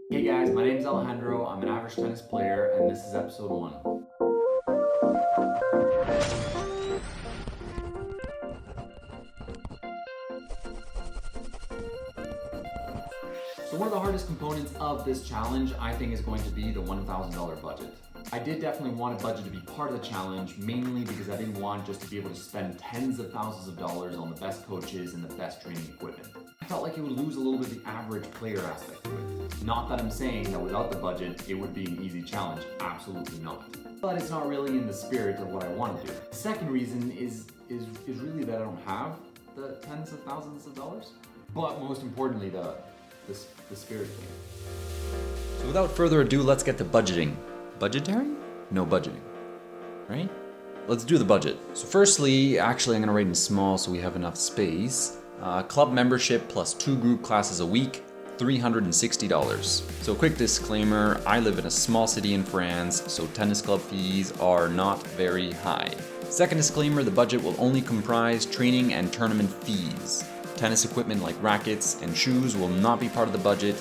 Hey guys, my name is Alejandro. I'm an average tennis player, and this is episode 1. So one of the hardest components of this challenge, I think, is going to be the $1,000 budget. I did definitely want a budget to be part of the challenge, mainly because I didn't want just to be able to spend tens of thousands of dollars on the best coaches and the best training equipment. I felt like it would lose a little bit of the average player aspect to it. Not that I'm saying that without the budget, it would be an easy challenge. Absolutely not. But it's not really in the spirit of what I want to do. The second reason is really that I don't have the tens of thousands of dollars. But most importantly, the spirit thing. So without further ado, let's get to budgeting. Budgetary? No budgeting, right? Let's do the budget. So firstly, actually I'm gonna write in small so we have enough space. Club membership plus 2 group classes a week, $360. So quick disclaimer, I live in a small city in France, so tennis club fees are not very high. Second disclaimer, the budget will only comprise training and tournament fees. Tennis equipment like rackets and shoes will not be part of the budget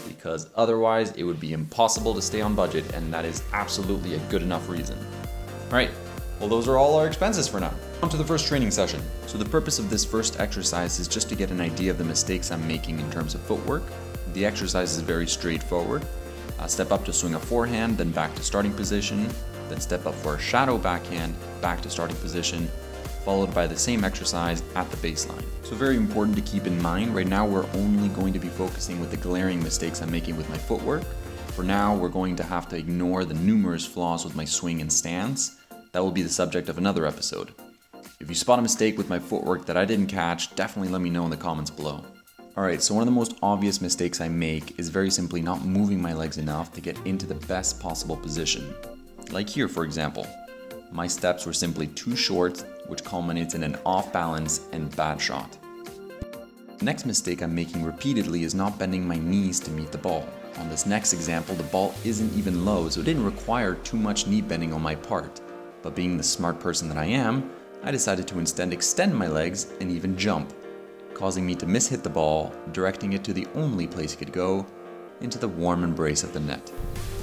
because otherwise it would be impossible to stay on budget, and that is absolutely a good enough reason. Alright, well those are all our expenses for now. On to the first training session. So the purpose of this first exercise is just to get an idea of the mistakes I'm making in terms of footwork. The exercise is very straightforward. Step up to swing a forehand, then back to starting position, then step up for a shadow backhand, back to starting position, followed by the same exercise at the baseline. So very important to keep in mind, right now we're only going to be focusing with the glaring mistakes I'm making with my footwork. For now, we're going to have to ignore the numerous flaws with my swing and stance. That will be the subject of another episode. If you spot a mistake with my footwork that I didn't catch, definitely let me know in the comments below. Alright, so one of the most obvious mistakes I make is very simply not moving my legs enough to get into the best possible position. Like here, for example. My steps were simply too short, which culminates in an off balance and bad shot. The next mistake I'm making repeatedly is not bending my knees to meet the ball. On this next example, the ball isn't even low, so it didn't require too much knee bending on my part. But being the smart person that I am, I decided to instead extend my legs and even jump, causing me to mishit the ball, directing it to the only place it could go, into the warm embrace of the net.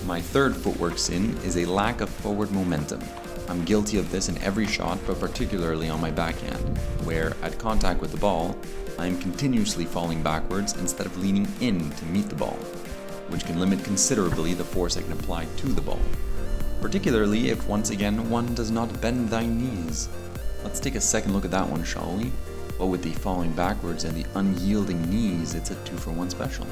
My third footwork sin is a lack of forward momentum. I'm guilty of this in every shot, but particularly on my backhand, where, at contact with the ball, I am continuously falling backwards instead of leaning in to meet the ball, which can limit considerably the force I can apply to the ball. Particularly if, once again, one does not bend thy knees. Let's take a second look at that one, shall we? Well, with the falling backwards and the unyielding knees, it's a 2-for-1 special.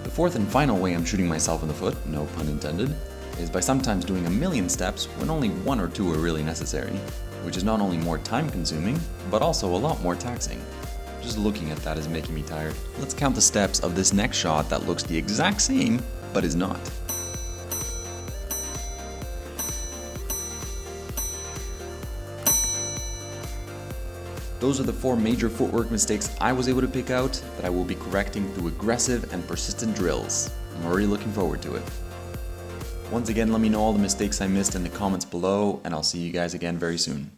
The fourth and final way I'm shooting myself in the foot, no pun intended, is by sometimes doing a million steps when only 1 or 2 are really necessary, which is not only more time consuming, but also a lot more taxing. Just looking at that is making me tired. Let's count the steps of this next shot that looks the exact same, but is not. Those are the 4 major footwork mistakes I was able to pick out that I will be correcting through aggressive and persistent drills. I'm already looking forward to it. Once again, let me know all the mistakes I missed in the comments below, and I'll see you guys again very soon.